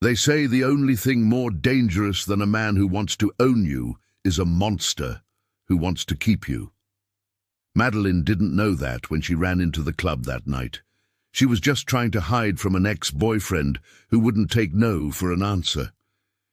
They say the only thing more dangerous than a man who wants to own you is a monster who wants to keep you. Madeline didn't know that when she ran into the club that night. She was just trying to hide from an ex-boyfriend who wouldn't take no for an answer.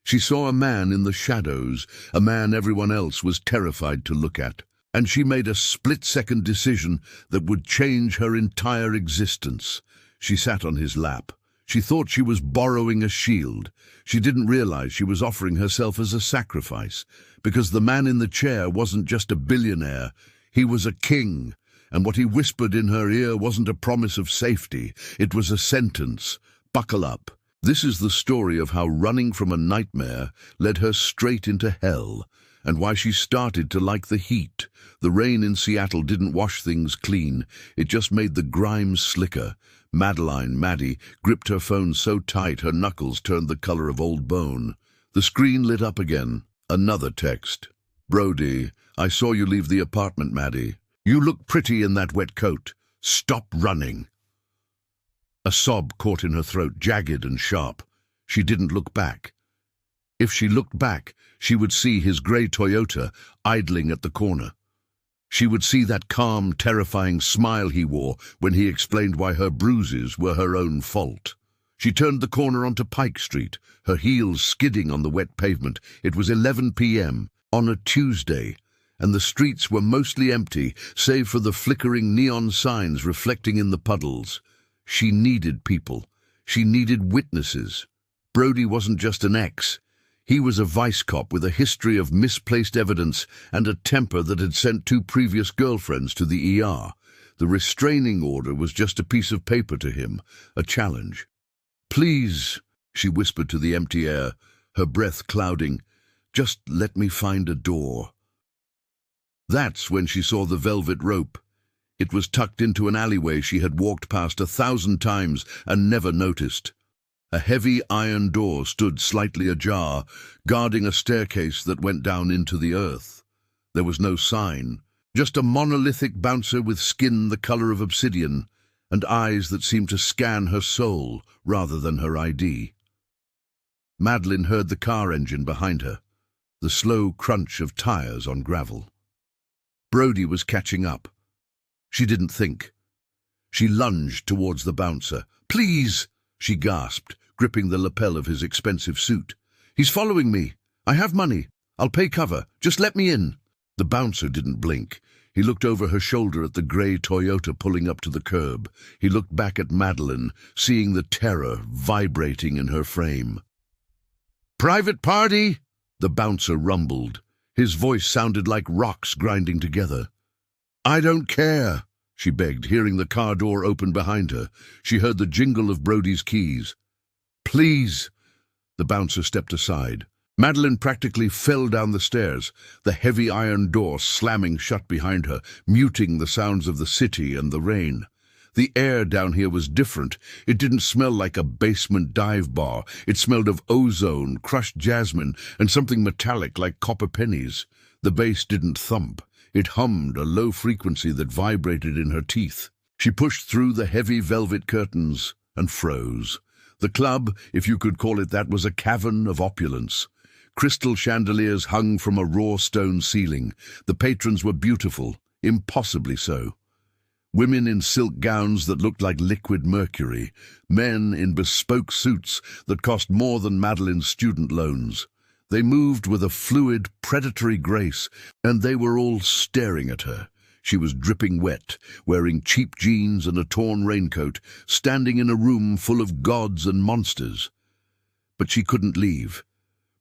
She saw a man in the shadows, a man everyone else was terrified to look at, and she made a split-second decision that would change her entire existence. She sat on his lap. She thought she was borrowing a shield. She didn't realize she was offering herself as a sacrifice, because the man in the chair wasn't just a billionaire, he was a king, and what he whispered in her ear wasn't a promise of safety, it was a sentence: buckle up. This is the story of how running from a nightmare led her straight into hell, and why she started to like the heat. The rain in Seattle didn't wash things clean, it just made the grime slicker. Maddie, gripped her phone so tight her knuckles turned the color of old bone. The screen lit up again. Another text. Brody, I saw you leave the apartment, Maddie. You look pretty in that wet coat. Stop running. A sob caught in her throat, jagged and sharp. She didn't look back. If she looked back, she would see his grey Toyota idling at the corner. She would see that calm, terrifying smile he wore when he explained why her bruises were her own fault. She turned the corner onto Pike Street, her heels skidding on the wet pavement. It was 11 p.m. on a Tuesday, and the streets were mostly empty, save for the flickering neon signs reflecting in the puddles. She needed people. She needed witnesses. Brody wasn't just an ex. He was a vice cop with a history of misplaced evidence and a temper that had sent 2 previous girlfriends to the ER. The restraining order was just a piece of paper to him, a challenge. Please, she whispered to the empty air, her breath clouding, just let me find a door. That's when she saw the velvet rope. It was tucked into an alleyway she had walked past 1,000 times and never noticed. A heavy iron door stood slightly ajar, guarding a staircase that went down into the earth. There was no sign, just a monolithic bouncer with skin the color of obsidian and eyes that seemed to scan her soul rather than her ID. Madeline heard the car engine behind her, the slow crunch of tires on gravel. Brody was catching up. She didn't think. She lunged towards the bouncer. Please, she gasped, gripping the lapel of his expensive suit. He's following me. I have money. I'll pay cover. Just let me in. The bouncer didn't blink. He looked over her shoulder at the grey Toyota pulling up to the curb. He looked back at Madeline, seeing the terror vibrating in her frame. Private party? The bouncer rumbled. His voice sounded like rocks grinding together. I don't care, she begged, hearing the car door open behind her. She heard the jingle of Brody's keys. Please. The bouncer stepped aside. Madeline practically fell down the stairs, the heavy iron door slamming shut behind her, muting the sounds of the city and the rain. The air down here was different. It didn't smell like a basement dive bar. It smelled of ozone, crushed jasmine, and something metallic like copper pennies. The bass didn't thump. It hummed, a low frequency that vibrated in her teeth. She pushed through the heavy velvet curtains and froze. The club, if you could call it that, was a cavern of opulence. Crystal chandeliers hung from a raw stone ceiling. The patrons were beautiful, impossibly so. Women in silk gowns that looked like liquid mercury. Men in bespoke suits that cost more than Madeline's student loans. They moved with a fluid, predatory grace, and they were all staring at her. She was dripping wet, wearing cheap jeans and a torn raincoat, standing in a room full of gods and monsters. But she couldn't leave.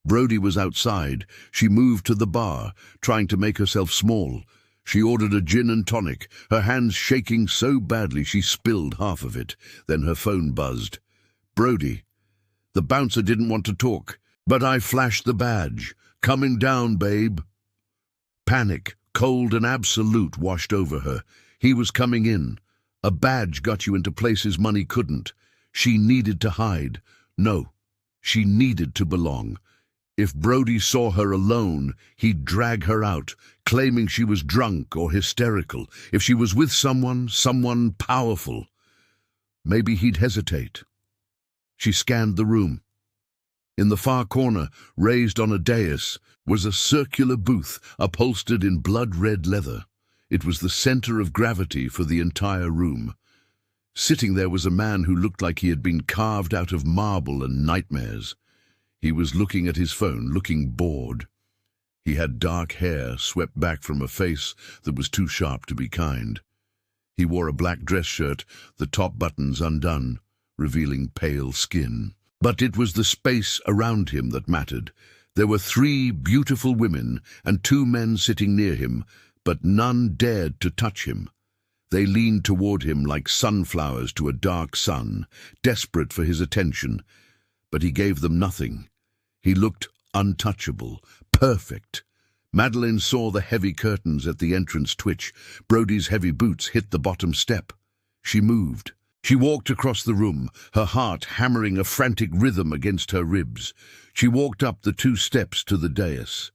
Brody was outside. She moved to the bar, trying to make herself small. She ordered a gin and tonic, her hands shaking so badly she spilled half of it. Then her phone buzzed. Brody. The bouncer didn't want to talk, but I flashed the badge. Coming down, babe. Panic, cold and absolute, washed over her. He was coming in. A badge got you into places money couldn't. She needed to hide. No, she needed to belong. If Brody saw her alone, he'd drag her out, claiming she was drunk or hysterical. If she was with someone powerful, maybe he'd hesitate. She scanned the room. In the far corner, raised on a dais, was a circular booth upholstered in blood-red leather. It was the center of gravity for the entire room. Sitting there was a man who looked like he had been carved out of marble and nightmares. He was looking at his phone, looking bored. He had dark hair swept back from a face that was too sharp to be kind. He wore a black dress shirt, the top buttons undone, revealing pale skin. But it was the space around him that mattered. There were 3 beautiful women and 2 men sitting near him, but none dared to touch him. They leaned toward him like sunflowers to a dark sun, desperate for his attention, but he gave them nothing. He looked untouchable, perfect. Madeline saw the heavy curtains at the entrance twitch. Brody's heavy boots hit the bottom step. She moved. She walked across the room, her heart hammering a frantic rhythm against her ribs. She walked up the 2 steps to the dais.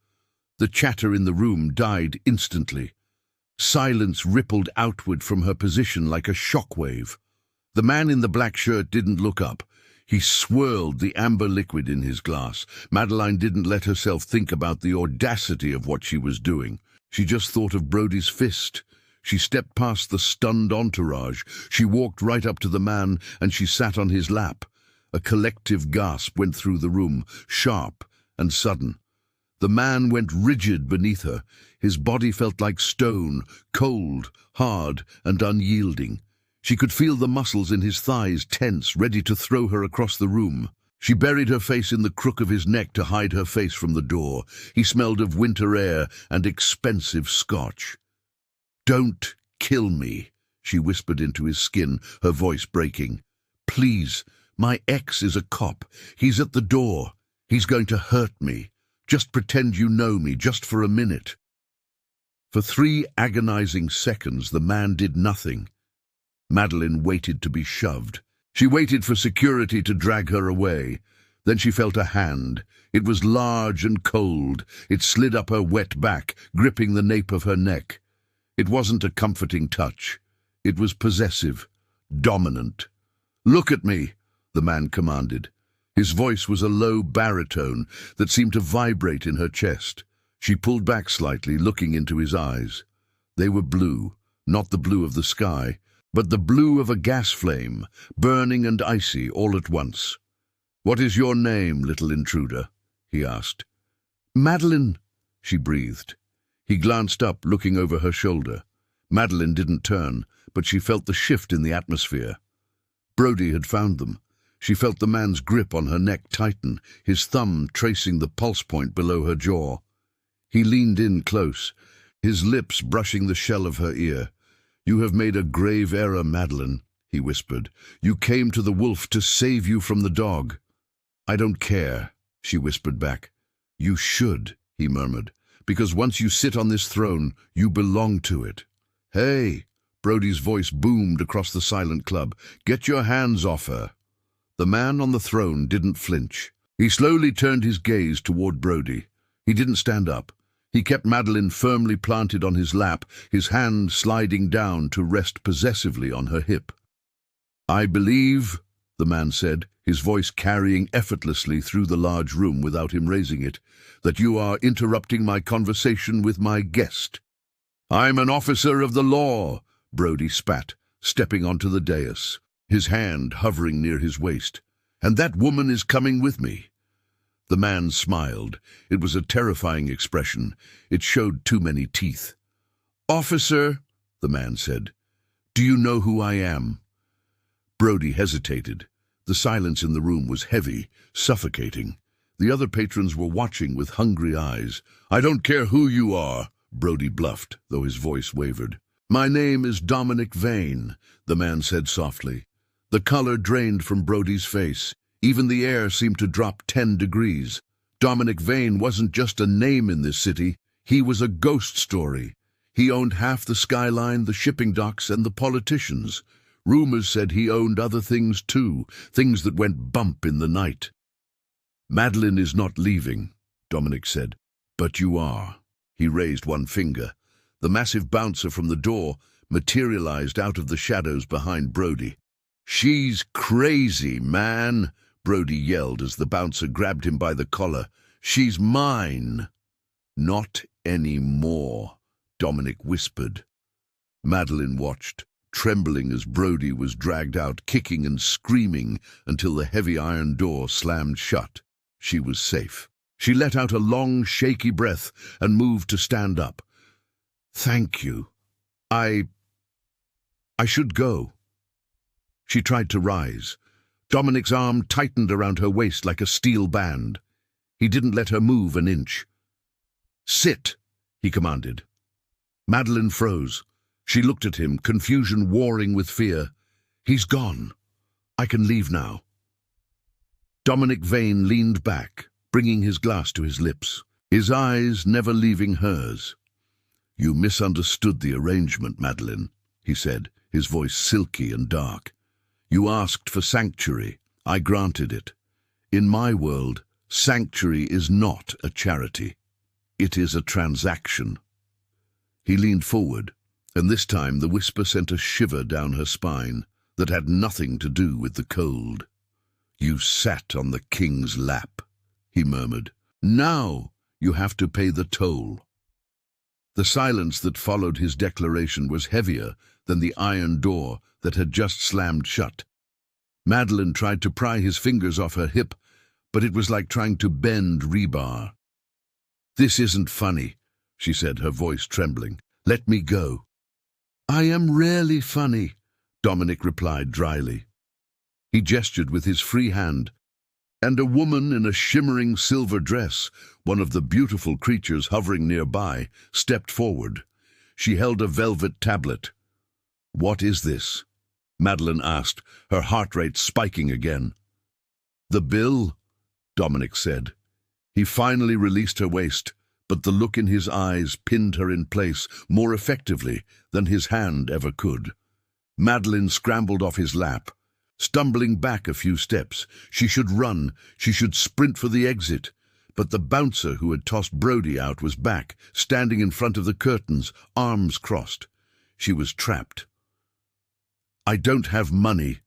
The chatter in the room died instantly. Silence rippled outward from her position like a shockwave. The man in the black shirt didn't look up. He swirled the amber liquid in his glass. Madeline didn't let herself think about the audacity of what she was doing. She just thought of Brody's fist. She stepped past the stunned entourage. She walked right up to the man, and she sat on his lap. A collective gasp went through the room, sharp and sudden. The man went rigid beneath her. His body felt like stone, cold, hard, and unyielding. She could feel the muscles in his thighs tense, ready to throw her across the room. She buried her face in the crook of his neck to hide her face from the door. He smelled of winter air and expensive scotch. "Don't kill me," she whispered into his skin, her voice breaking. "Please, my ex is a cop. He's at the door. He's going to hurt me. Just pretend you know me, just for a minute." For 3 agonizing seconds, the man did nothing. Madeline waited to be shoved. She waited for security to drag her away. Then she felt a hand. It was large and cold. It slid up her wet back, gripping the nape of her neck. It wasn't a comforting touch. It was possessive, dominant. "Look at me," the man commanded. His voice was a low baritone that seemed to vibrate in her chest. She pulled back slightly, looking into his eyes. They were blue, not the blue of the sky, but the blue of a gas flame, burning and icy all at once. "What is your name, little intruder?" he asked. "Madeline," she breathed. He glanced up, looking over her shoulder. Madeline didn't turn, but she felt the shift in the atmosphere. Brody had found them. She felt the man's grip on her neck tighten, his thumb tracing the pulse point below her jaw. He leaned in close, his lips brushing the shell of her ear. "You have made a grave error, Madeline," he whispered. "You came to the wolf to save you from the dog." "I don't care," she whispered back. "You should," he murmured, "because once you sit on this throne, you belong to it." "Hey!" Brody's voice boomed across the silent club. "Get your hands off her." The man on the throne didn't flinch. He slowly turned his gaze toward Brody. He didn't stand up. He kept Madeline firmly planted on his lap, his hand sliding down to rest possessively on her hip. "I believe," the man said, his voice carrying effortlessly through the large room without him raising it, "that you are interrupting my conversation with my guest." "I'm an officer of the law," Brody spat, stepping onto the dais, his hand hovering near his waist. "And that woman is coming with me." The man smiled. It was a terrifying expression. It showed too many teeth. "Officer," the man said, "do you know who I am?" Brody hesitated. The silence in the room was heavy, suffocating. The other patrons were watching with hungry eyes. "I don't care who you are," Brody bluffed, though his voice wavered. "My name is Dominic Vane," the man said softly. The color drained from Brody's face. Even the air seemed to drop 10 degrees. Dominic Vane wasn't just a name in this city. He was a ghost story. He owned half the skyline, the shipping docks, and the politicians. Rumors said he owned other things too, things that went bump in the night. "Madeline is not leaving," Dominic said. "But you are." He raised one finger. The massive bouncer from the door materialized out of the shadows behind Brody. "She's crazy, man," Brody yelled as the bouncer grabbed him by the collar. "She's mine." "Not anymore," Dominic whispered. Madeline watched, trembling as Brody was dragged out, kicking and screaming until the heavy iron door slammed shut. She was safe. She let out a long, shaky breath and moved to stand up. "Thank you. I should go." She tried to rise. Dominic's arm tightened around her waist like a steel band. He didn't let her move an inch. "Sit," he commanded. Madeline froze. She looked at him, confusion warring with fear. "He's gone. I can leave now." Dominic Vane leaned back, bringing his glass to his lips, his eyes never leaving hers. "You misunderstood the arrangement, Madeline," he said, his voice silky and dark. "You asked for sanctuary. I granted it. In my world, sanctuary is not a charity. It is a transaction." He leaned forward, and this time the whisper sent a shiver down her spine that had nothing to do with the cold. "You sat on the king's lap," he murmured. "Now you have to pay the toll." The silence that followed his declaration was heavier than the iron door that had just slammed shut. Madeline tried to pry his fingers off her hip, but it was like trying to bend rebar. "This isn't funny," she said, her voice trembling. "Let me go." "I am rarely funny," Dominic replied dryly. He gestured with his free hand, and a woman in a shimmering silver dress, one of the beautiful creatures hovering nearby, stepped forward. She held a velvet tablet. "What is this?" Madeline asked, her heart rate spiking again. "The bill," Dominic said. He finally released her waist, but the look in his eyes pinned her in place more effectively than his hand ever could. Madeline scrambled off his lap, stumbling back a few steps. She should run, she should sprint for the exit, but the bouncer who had tossed Brody out was back, standing in front of the curtains, arms crossed. She was trapped. "I don't have money,"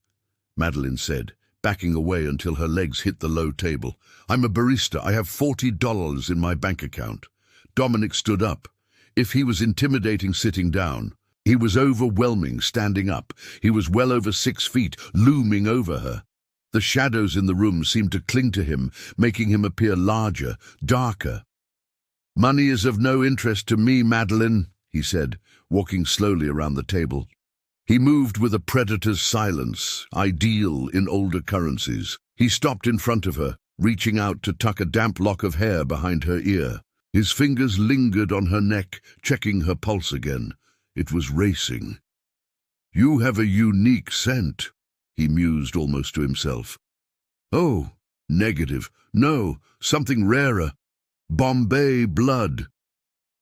Madeline said, backing away until her legs hit the low table. "I'm a barista. I have $40 in my bank account." Dominic stood up. If he was intimidating sitting down, he was overwhelming standing up. He was well over 6 feet, looming over her. The shadows in the room seemed to cling to him, making him appear larger, darker. "Money is of no interest to me, Madeline," he said, walking slowly around the table. He moved with a predator's silence, ideal in older currencies. He stopped in front of her, reaching out to tuck a damp lock of hair behind her ear. His fingers lingered on her neck, checking her pulse again. It was racing. "You have a unique scent," he mused almost to himself. "Oh, negative. No, something rarer. Bombay blood."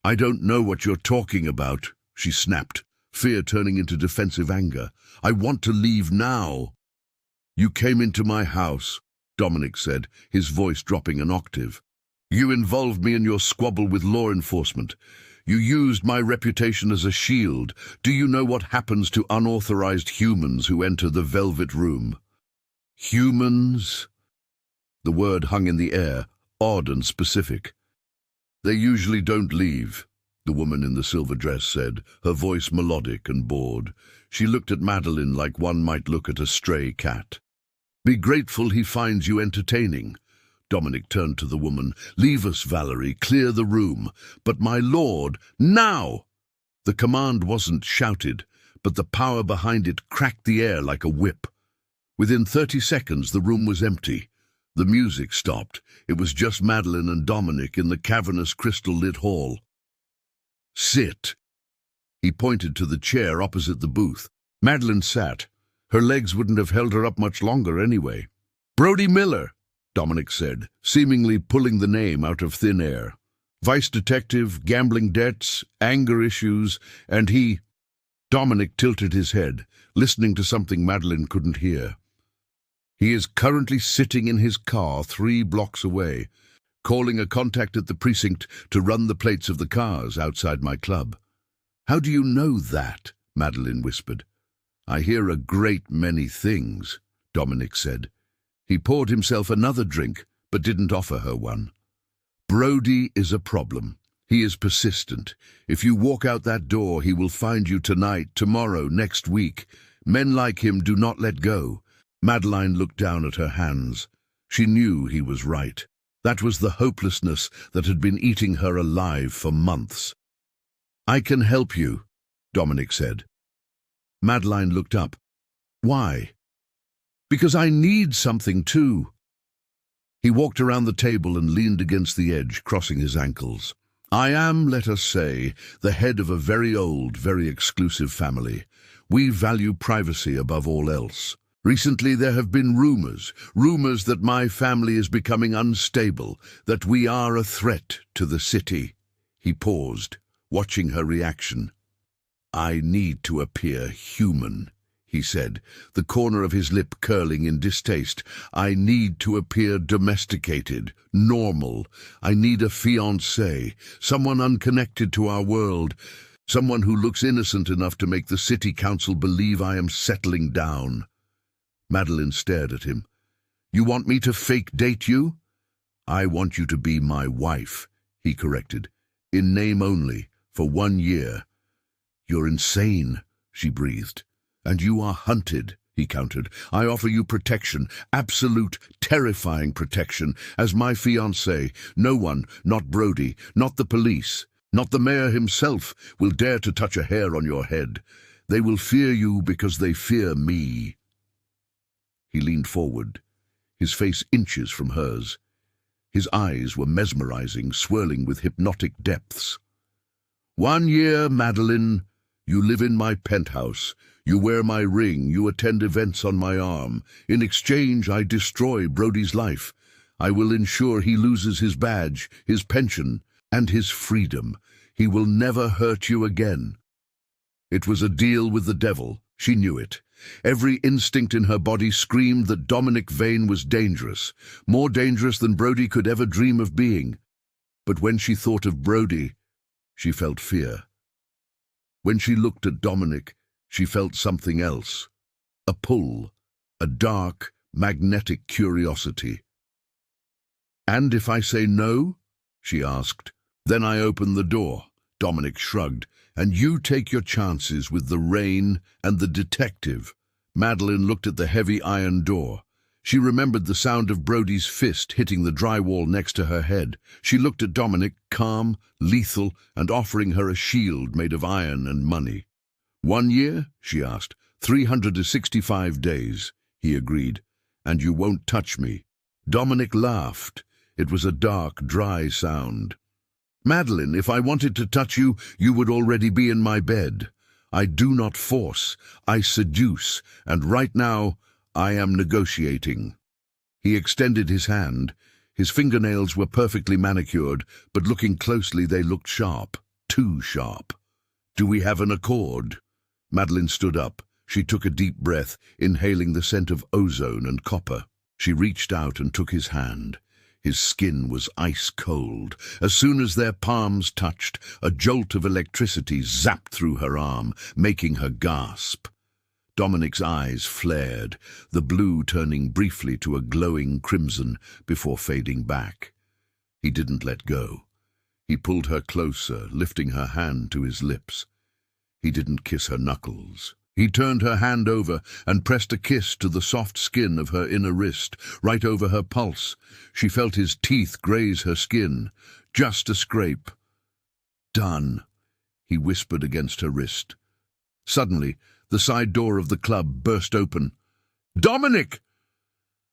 "I don't know what you're talking about," she snapped, fear turning into defensive anger. "I want to leave now." "You came into my house," Dominic said, his voice dropping an octave. "You involved me in your squabble with law enforcement. You used my reputation as a shield. Do you know what happens to unauthorized humans who enter the Velvet Room?" "Humans?" The word hung in the air, odd and specific. "They usually don't leave," the woman in the silver dress said, her voice melodic and bored. She looked at Madeline like one might look at a stray cat. "Be grateful he finds you entertaining." Dominic turned to the woman. "Leave us, Valerie. Clear the room." "But my lord, now!" The command wasn't shouted, but the power behind it cracked the air like a whip. Within 30 seconds, the room was empty. The music stopped. It was just Madeline and Dominic in the cavernous crystal-lit hall. "Sit." He pointed to the chair opposite the booth. Madeline sat. Her legs wouldn't have held her up much longer anyway. "Brody Miller," Dominic said, seemingly pulling the name out of thin air. "Vice detective, gambling debts, anger issues, and he—" Dominic tilted his head, listening to something Madeline couldn't hear. "He is currently sitting in his car 3 blocks away, calling a contact at the precinct to run the plates of the cars outside my club." "How do you know that?" Madeline whispered. "I hear a great many things," Dominic said. He poured himself another drink, but didn't offer her one. Brody is a problem. He is persistent. If you walk out that door, he will find you tonight, tomorrow, next week. Men like him do not let go. Madeline looked down at her hands. She knew he was right. That was the hopelessness that had been eating her alive for months. "I can help you," Dominic said. Madeline looked up. "Why?" "Because I need something too." He walked around the table and leaned against the edge, crossing his ankles. "I am, let us say, the head of a very old, very exclusive family. We value privacy above all else. Recently there have been rumors that my family is becoming unstable, that we are a threat to the city." He paused, watching her reaction. "I need to appear human," he said, the corner of his lip curling in distaste. "I need to appear domesticated, normal. I need a fiancé, someone unconnected to our world, someone who looks innocent enough to make the city council believe I am settling down." Madeline stared at him. "You want me to fake date you?" "I want you to be my wife," he corrected. "In name only, for 1 year." "You're insane," she breathed. "And you are hunted," he countered. "I offer you protection, absolute, terrifying protection. As my fiancé, no one, not Brody, not the police, not the mayor himself, will dare to touch a hair on your head. They will fear you because they fear me." He leaned forward, his face inches from hers. His eyes were mesmerizing, swirling with hypnotic depths. "1 year, Madeline. You live in my penthouse. You wear my ring. You attend events on my arm. In exchange, I destroy Brody's life. I will ensure he loses his badge, his pension, and his freedom. He will never hurt you again." It was a deal with the devil. She knew it. Every instinct in her body screamed that Dominic Vane was dangerous, more dangerous than Brody could ever dream of being. But when she thought of Brody, she felt fear. When she looked at Dominic, she felt something else. A pull, a dark, magnetic curiosity. "And if I say no?" she asked. "Then I open the door," Dominic shrugged, "and you take your chances with the rain and the detective." Madeline looked at the heavy iron door. She remembered the sound of Brody's fist hitting the drywall next to her head. She looked at Dominic, calm, lethal, and offering her a shield made of iron and money. 1 year? She asked. 365 days, he agreed. "And you won't touch me." Dominic laughed. It was a dark, dry sound. "Madeline, if I wanted to touch you, you would already be in my bed. I do not force, I seduce, and right now I am negotiating." He extended his hand. His fingernails were perfectly manicured, but looking closely they looked sharp, too sharp. "Do we have an accord?" Madeline stood up. She took a deep breath, inhaling the scent of ozone and copper. She reached out and took his hand. His skin was ice cold. As soon as their palms touched, a jolt of electricity zapped through her arm, making her gasp. Dominic's eyes flared, the blue turning briefly to a glowing crimson before fading back. He didn't let go. He pulled her closer, lifting her hand to his lips. He didn't kiss her knuckles. He turned her hand over and pressed a kiss to the soft skin of her inner wrist, right over her pulse. She felt his teeth graze her skin. Just a scrape. "Done," he whispered against her wrist. Suddenly, the side door of the club burst open. "Dominic!"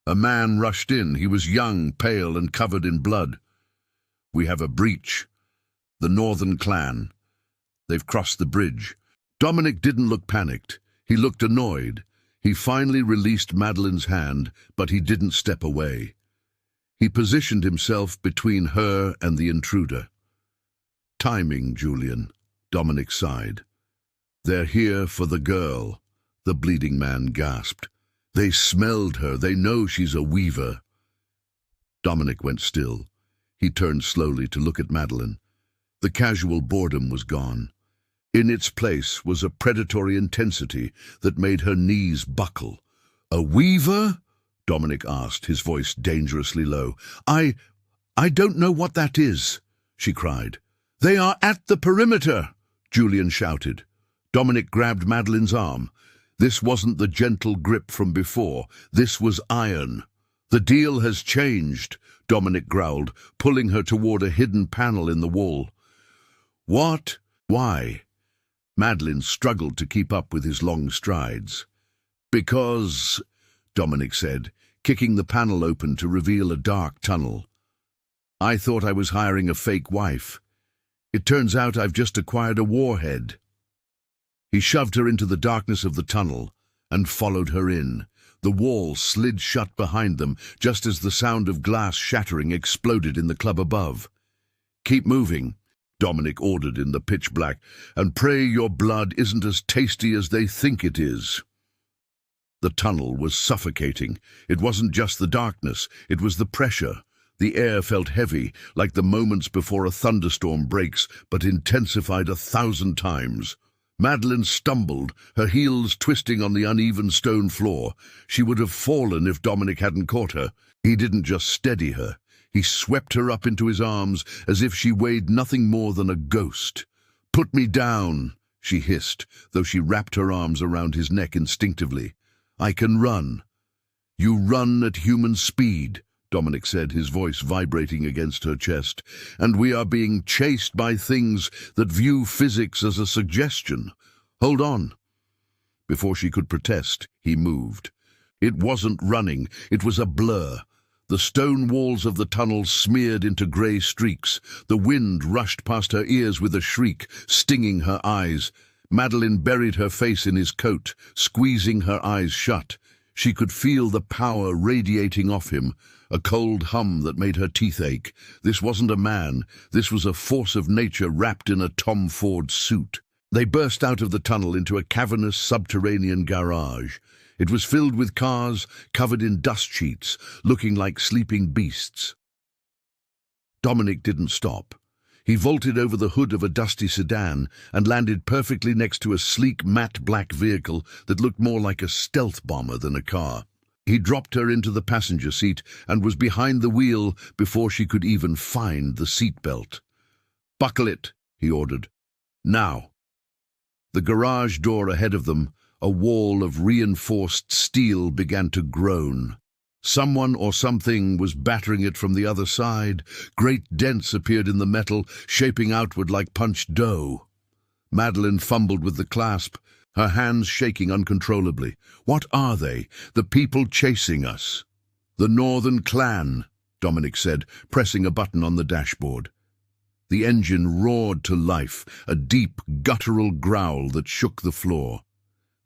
A man rushed in. He was young, pale, and covered in blood. "We have a breach. The Northern Clan. They've crossed the bridge." Dominic didn't look panicked. He looked annoyed. He finally released Madeline's hand, but he didn't step away. He positioned himself between her and the intruder. "Timing, Julian," Dominic sighed. "They're here for the girl," the bleeding man gasped. "They smelled her. They know she's a weaver." Dominic went still. He turned slowly to look at Madeline. The casual boredom was gone. In its place was a predatory intensity that made her knees buckle. "A weaver?" Dominic asked, his voice dangerously low. I don't know what that is, she cried. They are at the perimeter, Julian shouted. Dominic grabbed Madeline's arm. This wasn't the gentle grip from before. This was iron. The deal has changed, Dominic growled, pulling her toward a hidden panel in the wall. What? Why? Madeline struggled to keep up with his long strides. Because, Dominic said, kicking the panel open to reveal a dark tunnel. I thought I was hiring a fake wife. It turns out I've just acquired a warhead. He shoved her into the darkness of the tunnel and followed her in. The wall slid shut behind them just as the sound of glass shattering exploded in the club above. Keep moving, Dominic ordered in the pitch black, and pray your blood isn't as tasty as they think it is. The tunnel was suffocating. It wasn't just the darkness, it was the pressure. The air felt heavy, like the moments before a thunderstorm breaks, but intensified 1,000 times. Madeline stumbled, her heels twisting on the uneven stone floor. She would have fallen if Dominic hadn't caught her. He didn't just steady her. He swept her up into his arms as if she weighed nothing more than a ghost. "Put me down," she hissed, though she wrapped her arms around his neck instinctively. "I can run." "You run at human speed," Dominic said, his voice vibrating against her chest, "and we are being chased by things that view physics as a suggestion. Hold on." Before she could protest, he moved. It wasn't running, it was a blur. The stone walls of the tunnel smeared into grey streaks. The wind rushed past her ears with a shriek, stinging her eyes. Madeline buried her face in his coat, squeezing her eyes shut. She could feel the power radiating off him, a cold hum that made her teeth ache. This wasn't a man. This was a force of nature wrapped in a Tom Ford suit. They burst out of the tunnel into a cavernous subterranean garage. It was filled with cars covered in dust sheets, looking like sleeping beasts. Dominic didn't stop. He vaulted over the hood of a dusty sedan and landed perfectly next to a sleek matte black vehicle that looked more like a stealth bomber than a car. He dropped her into the passenger seat and was behind the wheel before she could even find the seatbelt. "Buckle it," he ordered. "Now." The garage door ahead of them, a wall of reinforced steel, began to groan. Someone or something was battering it from the other side. Great dents appeared in the metal, shaping outward like punched dough. Madeline fumbled with the clasp, her hands shaking uncontrollably. "What are they? The people chasing us?" "The Northern Clan," Dominic said, pressing a button on the dashboard. The engine roared to life, a deep, guttural growl that shook the floor.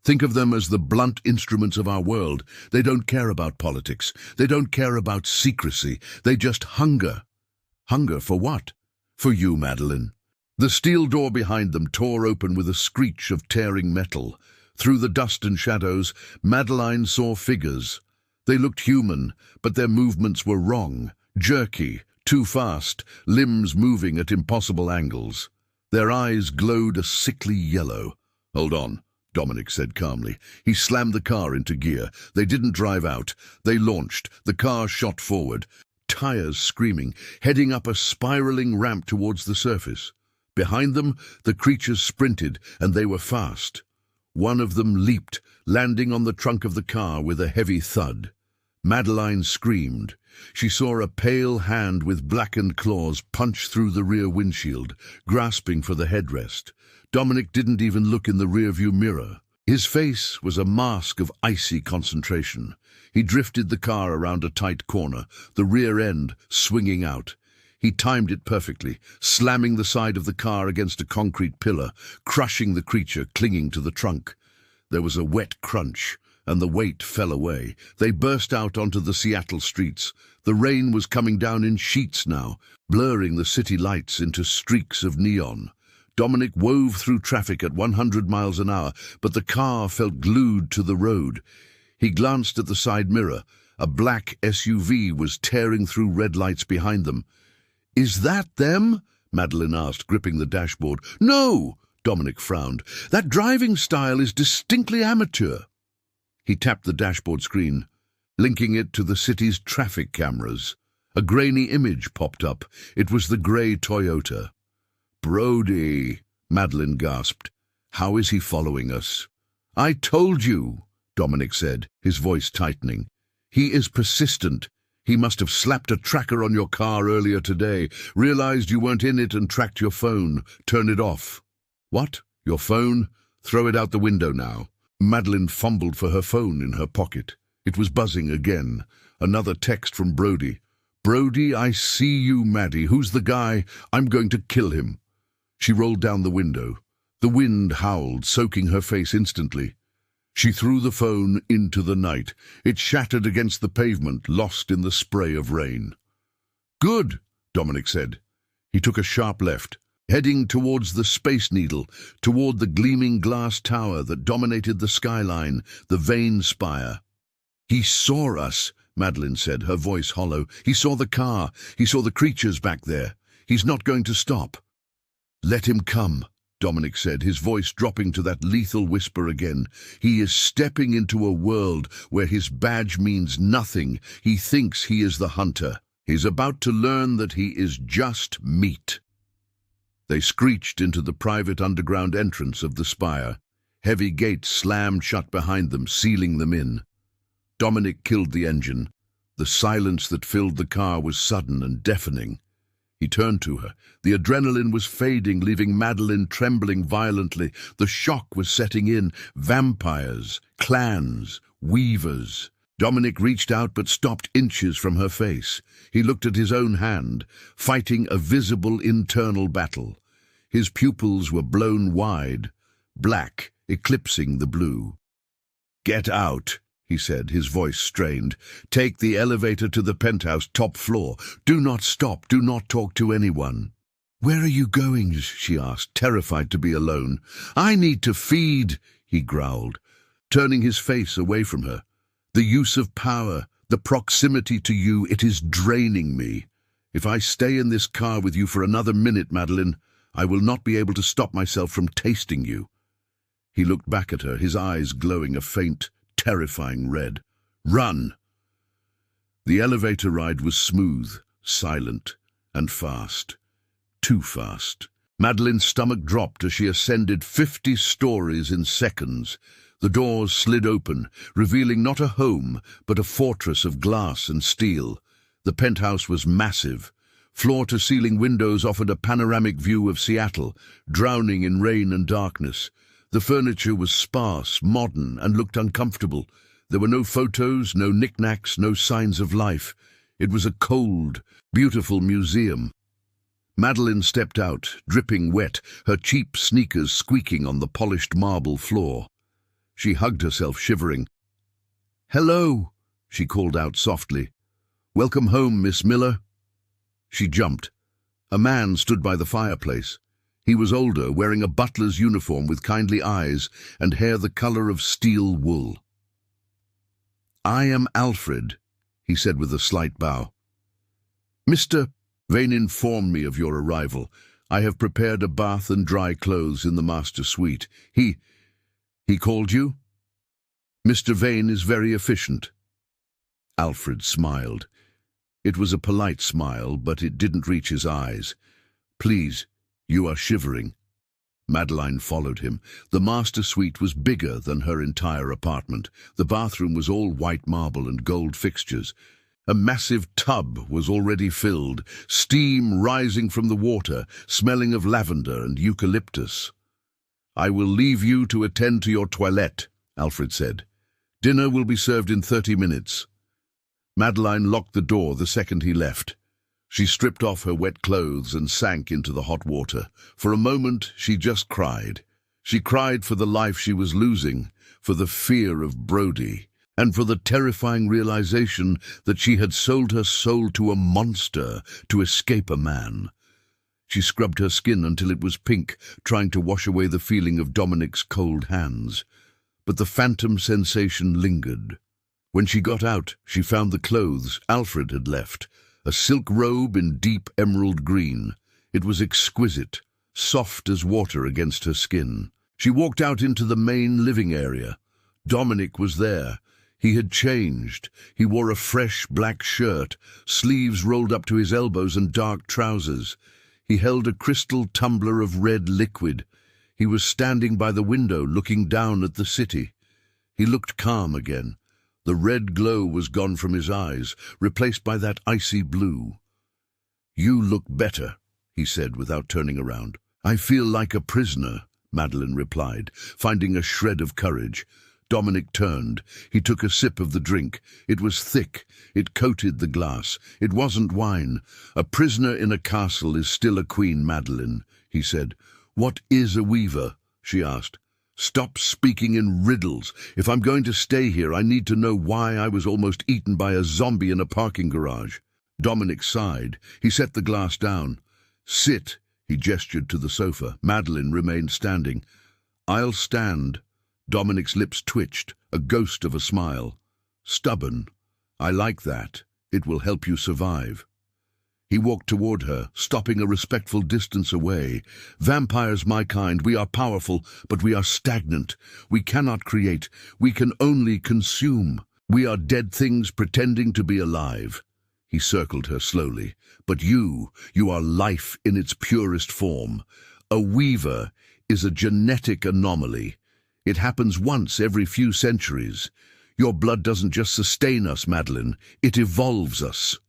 "Think of them as the blunt instruments of our world. They don't care about politics. They don't care about secrecy. They just hunger." "Hunger for what?" "For you, Madeline." The steel door behind them tore open with a screech of tearing metal. Through the dust and shadows, Madeline saw figures. They looked human, but their movements were wrong, jerky, too fast, limbs moving at impossible angles. Their eyes glowed a sickly yellow. "Hold on," Dominic said calmly. He slammed the car into gear. They didn't drive out. They launched. The car shot forward, tires screaming, heading up a spiraling ramp towards the surface. Behind them, the creatures sprinted, and they were fast. One of them leaped, landing on the trunk of the car with a heavy thud. Madeline screamed. She saw a pale hand with blackened claws punch through the rear windshield, grasping for the headrest. Dominic didn't even look in the rearview mirror. His face was a mask of icy concentration. He drifted the car around a tight corner, the rear end swinging out. He timed it perfectly, slamming the side of the car against a concrete pillar, crushing the creature clinging to the trunk. There was a wet crunch, and the weight fell away. They burst out onto the Seattle streets. The rain was coming down in sheets now, blurring the city lights into streaks of neon. Dominic wove through traffic at 100 miles an hour, but the car felt glued to the road. He glanced at the side mirror. A black SUV was tearing through red lights behind them. "Is that them?" Madeline asked, gripping the dashboard. "No," Dominic frowned. "That driving style is distinctly amateur." He tapped the dashboard screen. linking it to the city's traffic cameras. A grainy image popped up. It was the grey Toyota. "Brody," Madeline gasped. "How is he following us?" "I told you," Dominic said, his voice tightening. "He is persistent. He must have slapped a tracker on your car earlier today, realized you weren't in it and tracked your phone. Turn it off." "What? Your phone? Throw it out the window now." Madeline fumbled for her phone in her pocket. It was buzzing again. Another text from Brody. "Brody, I see you, Maddie. Who's the guy? I'm going to kill him." She rolled down the window. The wind howled, soaking her face instantly. She threw the phone into the night. It shattered against the pavement, lost in the spray of rain. "Good," Dominic said. He took a sharp left, heading towards the Space Needle, toward the gleaming glass tower that dominated the skyline, the Vane spire. "He saw us," Madeline said, her voice hollow. "He saw the car. He saw the creatures back there. He's not going to stop." "Let him come," Dominic said, his voice dropping to that lethal whisper again. "He is stepping into a world where his badge means nothing. He thinks he is the hunter. He's about to learn that he is just meat." They screeched into the private underground entrance of the spire. Heavy gates slammed shut behind them, sealing them in. Dominic killed the engine. The silence that filled the car was sudden and deafening. He turned to her. The adrenaline was fading, leaving Madeline trembling violently. The shock was setting in. Vampires, clans, weavers. Dominic reached out but stopped inches from her face. He looked at his own hand, fighting a visible internal battle. His pupils were blown wide, black, eclipsing the blue. "Get out," he said, his voice strained. "Take the elevator to the penthouse, top floor. Do not stop. Do not talk to anyone." "Where are you going?" she asked, terrified to be alone. "I need to feed," he growled, turning his face away from her. "The use of power, the proximity to you, it is draining me. If I stay in this car with you for another minute, Madeline, I will not be able to stop myself from tasting you." He looked back at her, his eyes glowing a faint, terrifying red. "Run!" The elevator ride was smooth, silent, and fast. Too fast. Madeline's stomach dropped as she ascended 50 stories in seconds. The doors slid open, revealing not a home, but a fortress of glass and steel. The penthouse was massive. Floor-to-ceiling windows offered a panoramic view of Seattle, drowning in rain and darkness. The furniture was sparse, modern, and looked uncomfortable. There were no photos, no knickknacks, no signs of life. It was a cold, beautiful museum. Madeline stepped out, dripping wet, her cheap sneakers squeaking on the polished marble floor. She hugged herself, shivering. "Hello," she called out softly. "Welcome home, Miss Miller." She jumped. A man stood by the fireplace. He was older, wearing a butler's uniform with kindly eyes and hair the color of steel wool. "I am Alfred," he said with a slight bow. "Mr. Vane informed me of your arrival. I have prepared a bath and dry clothes in the master suite. He called you?" "Mr. Vane is very efficient." Alfred smiled. It was a polite smile, but it didn't reach his eyes. "Please, you are shivering." Madeline followed him. The master suite was bigger than her entire apartment. The bathroom was all white marble and gold fixtures. A massive tub was already filled, steam rising from the water, smelling of lavender and eucalyptus. "I will leave you to attend to your toilette," Alfred said. "Dinner will be served in 30 minutes. Madeline locked the door the second he left. She stripped off her wet clothes and sank into the hot water. For a moment, she just cried. She cried for the life she was losing, for the fear of Brody, and for the terrifying realization that she had sold her soul to a monster to escape a man. She scrubbed her skin until it was pink, trying to wash away the feeling of Dominic's cold hands. But the phantom sensation lingered. When she got out, she found the clothes Alfred had left, a silk robe in deep emerald green. It was exquisite, soft as water against her skin. She walked out into the main living area. Dominic was there, He had changed. He wore a fresh black shirt, sleeves rolled up to his elbows and dark trousers. He held a crystal tumbler of red liquid. He was standing by the window looking down at the city. He looked calm again. The red glow was gone from his eyes, replaced by that icy blue. "You look better," he said without turning around. "I feel like a prisoner," Madeline replied, finding a shred of courage. Dominic turned. He took a sip of the drink. It was thick. It coated the glass. It wasn't wine. "A prisoner in a castle is still a queen, Madeline," he said. "What is a weaver?" she asked. "Stop speaking in riddles. If I'm going to stay here, I need to know why I was almost eaten by a zombie in a parking garage." Dominic sighed. He set the glass down. "Sit," he gestured to the sofa. Madeline remained standing. "I'll stand." Dominic's lips twitched, a ghost of a smile. "Stubborn. I like that. It will help you survive." He walked toward her, stopping a respectful distance away. "Vampires, my kind, we are powerful, but we are stagnant. We cannot create. We can only consume. We are dead things pretending to be alive." He circled her slowly. "But you are life in its purest form. A weaver is a genetic anomaly. It happens once every few centuries. Your blood doesn't just sustain us, Madeline. It evolves us."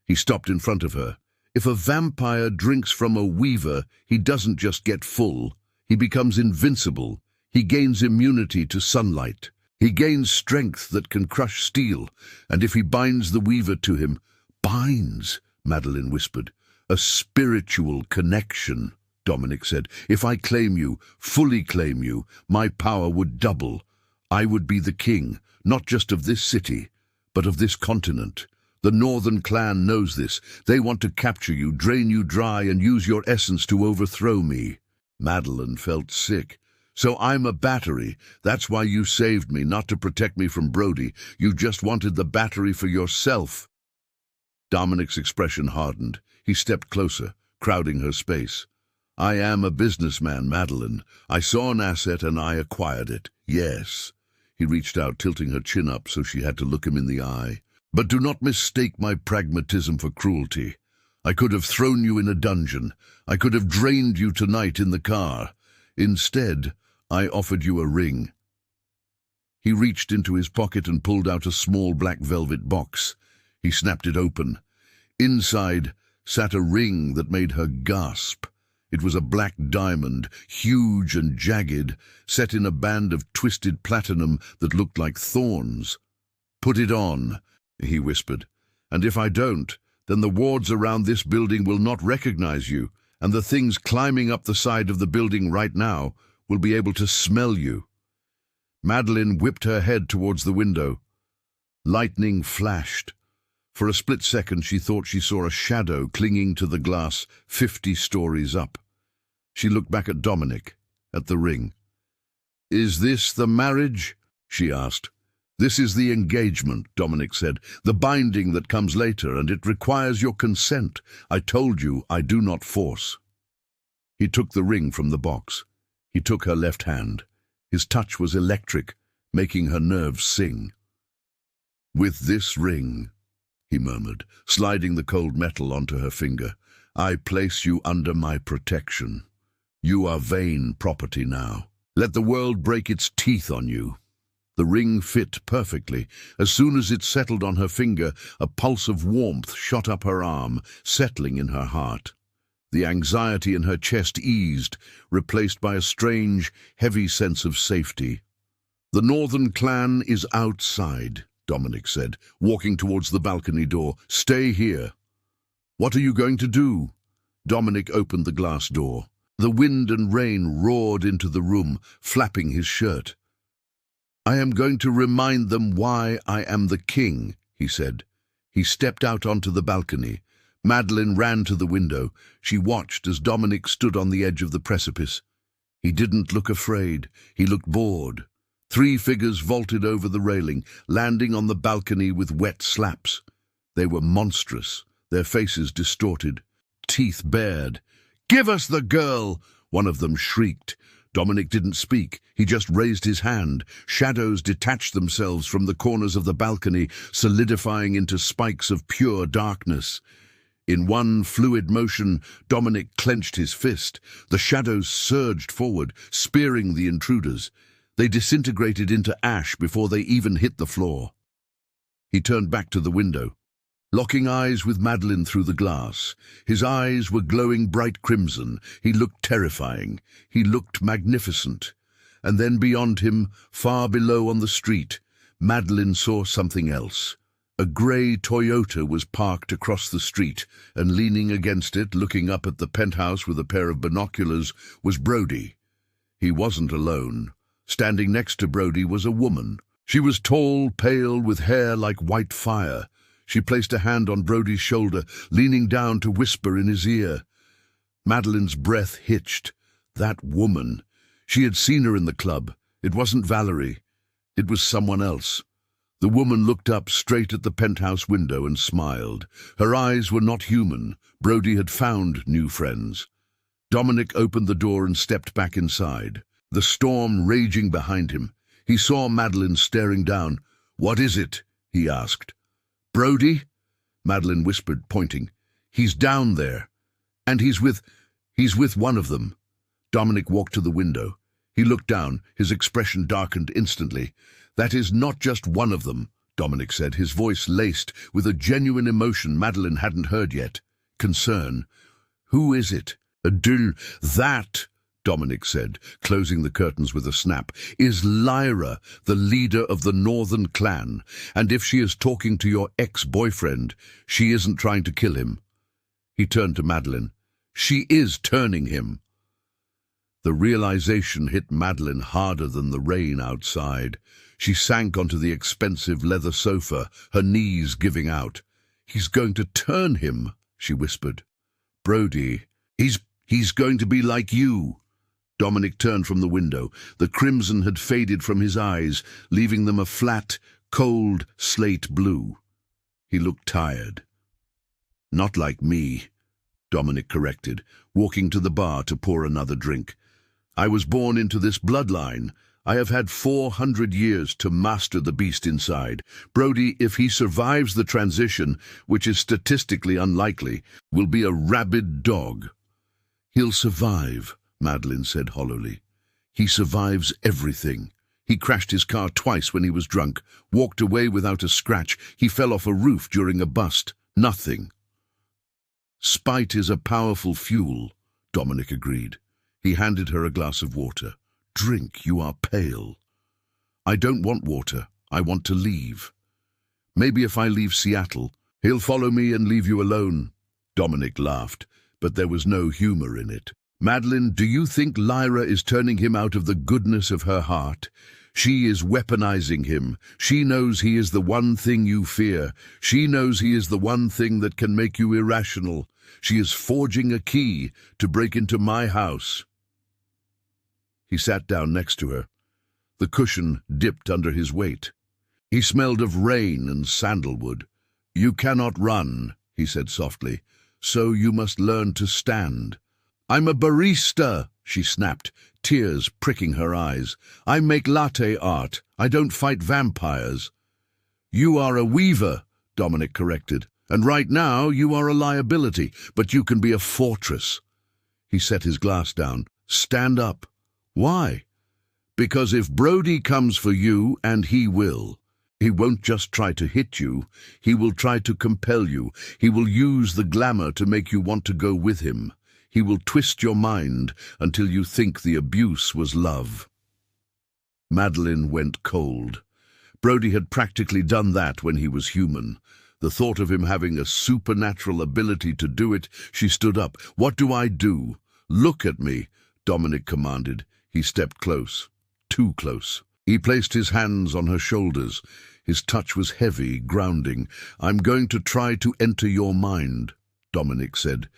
He stopped in front of her. "If a vampire drinks from a weaver, he doesn't just get full. He becomes invincible. He gains immunity to sunlight. He gains strength that can crush steel. And if he binds the weaver to him—" "Binds," Madeline whispered. "A spiritual connection," Dominic said. "If I claim you, fully claim you, my power would double. I would be the king, not just of this city, but of this continent. The Northern clan knows this. They want to capture you, drain you dry, and use your essence to overthrow me." Madeline felt sick. "So I'm a battery. That's why you saved me, not to protect me from Brody. You just wanted the battery for yourself." Dominic's expression hardened. He stepped closer, crowding her space. "I am a businessman, Madeline. I saw an asset and I acquired it. Yes." He reached out, tilting her chin up so she had to look him in the eye. "But do not mistake my pragmatism for cruelty. I could have thrown you in a dungeon. I could have drained you tonight in the car. Instead, I offered you a ring." He reached into his pocket and pulled out a small black velvet box. He snapped it open. Inside sat a ring that made her gasp. It was a black diamond, huge and jagged, set in a band of twisted platinum that looked like thorns. "Put it on," he whispered. "And if I don't, then the wards around this building will not recognize you, and the things climbing up the side of the building right now will be able to smell you." Madeline whipped her head towards the window. Lightning flashed. For a split second she thought she saw a shadow clinging to the glass 50 stories up. She looked back at Dominic, at the ring. "Is this the marriage?" she asked. "This is the engagement," Dominic said. "The binding that comes later, and it requires your consent. I told you I do not force." He took the ring from the box. He took her left hand. His touch was electric, making her nerves sing. "With this ring," he murmured, sliding the cold metal onto her finger, "I place you under my protection. You are vain property now. Let the world break its teeth on you." The ring fit perfectly. As soon as it settled on her finger, a pulse of warmth shot up her arm, settling in her heart. The anxiety in her chest eased, replaced by a strange, heavy sense of safety. "The Northern clan is outside," Dominic said, walking towards the balcony door. "Stay here." "What are you going to do?" Dominic opened the glass door. The wind and rain roared into the room, flapping his shirt. "I am going to remind them why I am the king," he said. He stepped out onto the balcony. Madeline ran to the window. She watched as Dominic stood on the edge of the precipice. He didn't look afraid. He looked bored. 3 figures vaulted over the railing, landing on the balcony with wet slaps. They were monstrous, their faces distorted, teeth bared. "Give us the girl!" one of them shrieked. Dominic didn't speak. He just raised his hand. Shadows detached themselves from the corners of the balcony, solidifying into spikes of pure darkness. In one fluid motion, Dominic clenched his fist. The shadows surged forward, spearing the intruders. They disintegrated into ash before they even hit the floor. He turned back to the window, locking eyes with Madeline through the glass. His eyes were glowing bright crimson. He looked terrifying. He looked magnificent. And then beyond him, far below on the street, Madeline saw something else. A grey Toyota was parked across the street, and leaning against it, looking up at the penthouse with a pair of binoculars, was Brody. He wasn't alone. Standing next to Brody was a woman. She was tall, pale, with hair like white fire. She placed a hand on Brody's shoulder, leaning down to whisper in his ear. Madeline's breath hitched. That woman. She had seen her in the club. It wasn't Valerie. It was someone else. The woman looked up straight at the penthouse window and smiled. Her eyes were not human. Brody had found new friends. Dominic opened the door and stepped back inside, the storm raging behind him. He saw Madeline staring down. "What is it?" he asked. "Brody?" Madeline whispered, pointing. "He's down there. And he's with one of them." Dominic walked to the window. He looked down. His expression darkened instantly. "That is not just one of them," Dominic said, his voice laced with a genuine emotion Madeline hadn't heard yet. Concern. "Who is it?" "Adul, that," Dominic said, closing the curtains with a snap, "is Lyra, the leader of the Northern clan. And if she is talking to your ex-boyfriend, she isn't trying to kill him." He turned to Madeline. "She is turning him." The realization hit Madeline harder than the rain outside. She sank onto the expensive leather sofa, her knees giving out. "He's going to turn him," she whispered. "Brody, he's going to be like you." Dominic turned from the window. The crimson had faded from his eyes, leaving them a flat, cold slate blue. He looked tired. "Not like me," Dominic corrected, walking to the bar to pour another drink. "I was born into this bloodline. I have had 400 years to master the beast inside. Brody, if he survives the transition, which is statistically unlikely, will be a rabid dog." "He'll survive," Madeline said hollowly. "He survives everything. He crashed his car twice when he was drunk, walked away without a scratch. He fell off a roof during a bust. Nothing." "Spite is a powerful fuel," Dominic agreed. He handed her a glass of water. "Drink, you are pale." "I don't want water. I want to leave." "Maybe if I leave Seattle, he'll follow me and leave you alone." Dominic laughed, but there was no humor in it. "Madeline, do you think Lyra is turning him out of the goodness of her heart? She is weaponizing him. She knows he is the one thing you fear. She knows he is the one thing that can make you irrational. She is forging a key to break into my house." He sat down next to her. The cushion dipped under his weight. He smelled of rain and sandalwood. "You cannot run," he said softly, "so you must learn to stand." "I'm a barista," she snapped, tears pricking her eyes. "I make latte art. I don't fight vampires." "You are a weaver," Dominic corrected, "and right now you are a liability, but you can be a fortress." He set his glass down. "Stand up." "Why?" "Because if Brody comes for you, and he will, he won't just try to hit you, he will try to compel you. He will use the glamour to make you want to go with him. He will twist your mind until you think the abuse was love." Madeline went cold. Brody had practically done that when he was human. The thought of him having a supernatural ability to do it, she stood up. "What do I do?" "Look at me," Dominic commanded. He stepped close, too close. He placed his hands on her shoulders. His touch was heavy, grounding. "I'm going to try to enter your mind," Dominic said.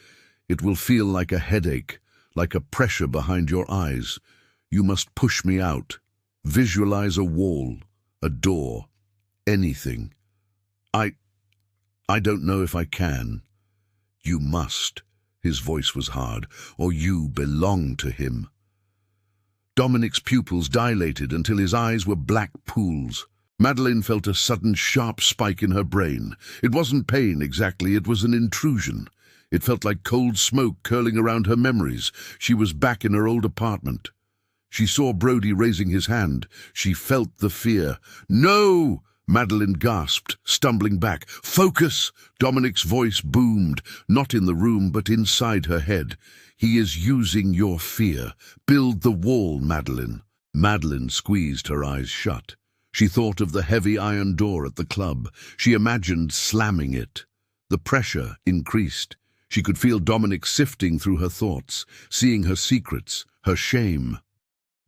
"It will feel like a headache, like a pressure behind your eyes. You must push me out. Visualize a wall, a door, anything." I don't know if I can." "You must." His voice was hard. "Or you belong to him." Dominic's pupils dilated until his eyes were black pools. Madeleine felt a sudden sharp spike in her brain. It wasn't pain exactly, it was an intrusion. It felt like cold smoke curling around her memories. She was back in her old apartment. She saw Brody raising his hand. She felt the fear. "No!" Madeleine gasped, stumbling back. "Focus!" Dominic's voice boomed, not in the room but inside her head. "He is using your fear. Build the wall, Madeleine." Madeleine squeezed her eyes shut. She thought of the heavy iron door at the club. She imagined slamming it. The pressure increased. She could feel Dominic sifting through her thoughts, seeing her secrets, her shame.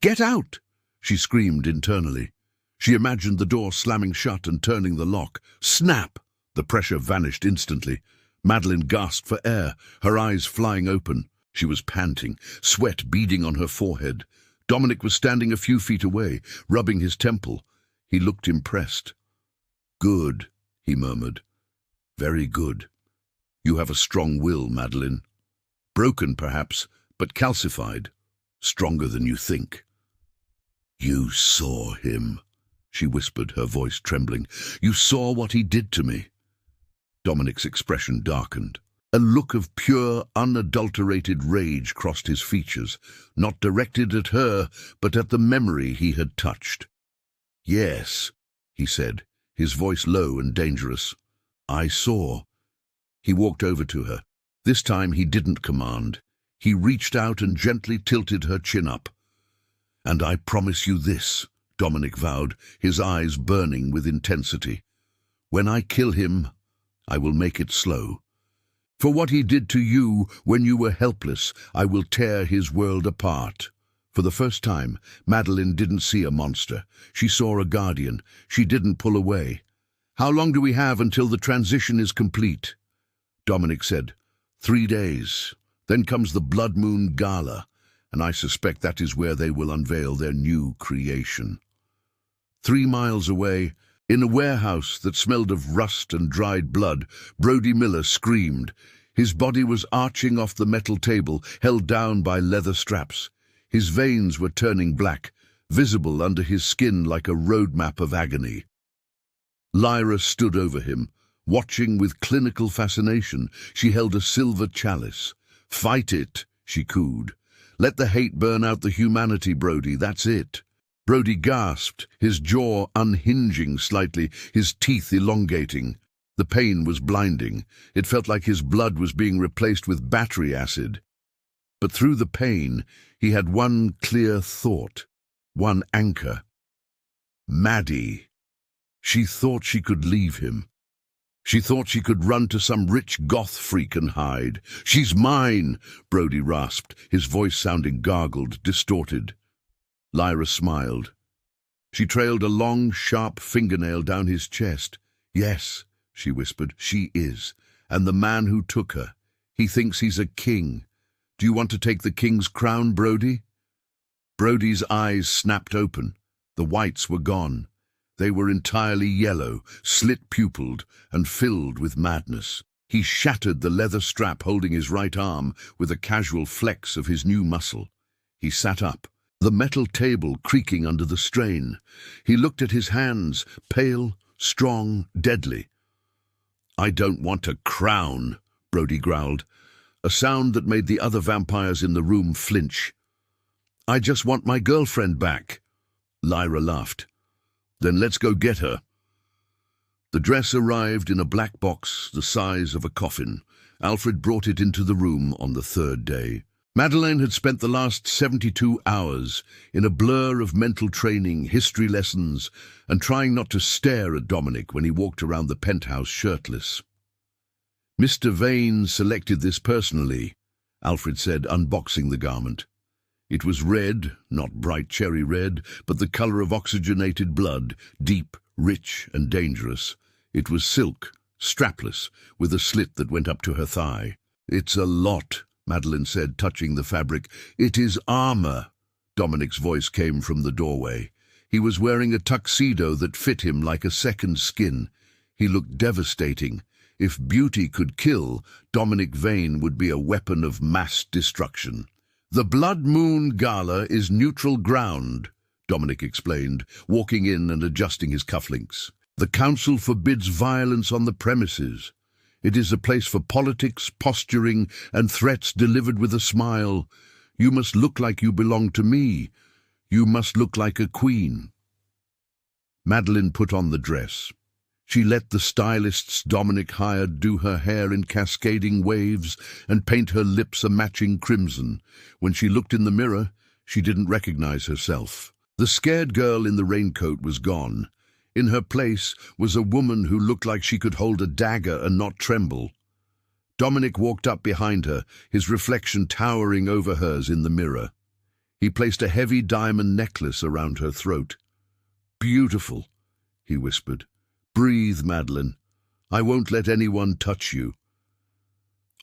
"Get out!" she screamed internally. She imagined the door slamming shut and turning the lock. Snap! The pressure vanished instantly. Madeleine gasped for air, her eyes flying open. She was panting, sweat beading on her forehead. Dominic was standing a few feet away, rubbing his temple. He looked impressed. "Good," he murmured. "Very good. You have a strong will, Madeleine. Broken, perhaps, but calcified. Stronger than you think." "You saw him," she whispered, her voice trembling. "You saw what he did to me." Dominic's expression darkened. A look of pure, unadulterated rage crossed his features, not directed at her, but at the memory he had touched. "Yes," he said, his voice low and dangerous. "I saw." He walked over to her. This time he didn't command. He reached out and gently tilted her chin up. "And I promise you this," Dominic vowed, his eyes burning with intensity. "When I kill him, I will make it slow. For what he did to you when you were helpless, I will tear his world apart." For the first time, Madeleine didn't see a monster. She saw a guardian. She didn't pull away. "How long do we have until the transition is complete?" Dominic said, 3 days. Then comes the blood moon Gala, and I suspect that is where they will unveil their new creation. 3 miles away, in a warehouse that smelled of rust and dried blood, Brody Miller screamed. His body was arching off the metal table, held down by leather straps. His veins were turning black, visible under his skin like a roadmap of agony. Lyra stood over him, watching with clinical fascination. She held a silver chalice. "Fight it," she cooed. "Let the hate burn out the humanity, Brody, that's it." Brody gasped, his jaw unhinging slightly, his teeth elongating. The pain was blinding. It felt like his blood was being replaced with battery acid. But through the pain, he had one clear thought, one anchor. Maddie. She thought she could leave him. She thought she could run to some rich goth freak and hide. "She's mine," Brody rasped, his voice sounding gargled, distorted. Lyra smiled. She trailed a long, sharp fingernail down his chest. "Yes," she whispered, "she is. And the man who took her. He thinks he's a king. Do you want to take the king's crown, Brody?" Brody's eyes snapped open. The whites were gone. They were entirely yellow, slit-pupilled, and filled with madness. He shattered the leather strap holding his right arm with a casual flex of his new muscle. He sat up, the metal table creaking under the strain. He looked at his hands, pale, strong, deadly. "I don't want a crown," Brody growled, a sound that made the other vampires in the room flinch. "I just want my girlfriend back." Lyra laughed. "Then let's go get her." The dress arrived in a black box the size of a coffin. Alfred brought it into the room on the 3rd day. Madeleine had spent the last 72 hours in a blur of mental training, history lessons, and trying not to stare at Dominic when he walked around the penthouse shirtless. "Mr. Vane selected this personally," Alfred said, unboxing the garment. It was red, not bright cherry red, but the color of oxygenated blood, deep, rich, and dangerous. It was silk, strapless, with a slit that went up to her thigh. "It's a lot," Madeleine said, touching the fabric. "It is armor." Dominic's voice came from the doorway. He was wearing a tuxedo that fit him like a second skin. He looked devastating. If beauty could kill, Dominic Vane would be a weapon of mass destruction. The Blood Moon Gala is neutral ground, Dominic explained, walking in and adjusting his cufflinks. The council forbids violence on the premises. It is a place for politics, posturing, and threats delivered with a smile. You must look like you belong to me. You must look like a queen. Madeline put on the dress. She let the stylists Dominic hired do her hair in cascading waves and paint her lips a matching crimson. When she looked in the mirror, she didn't recognize herself. The scared girl in the raincoat was gone. In her place was a woman who looked like she could hold a dagger and not tremble. Dominic walked up behind her, his reflection towering over hers in the mirror. He placed a heavy diamond necklace around her throat. "Beautiful," he whispered. "Breathe, Madeline. I won't let anyone touch you."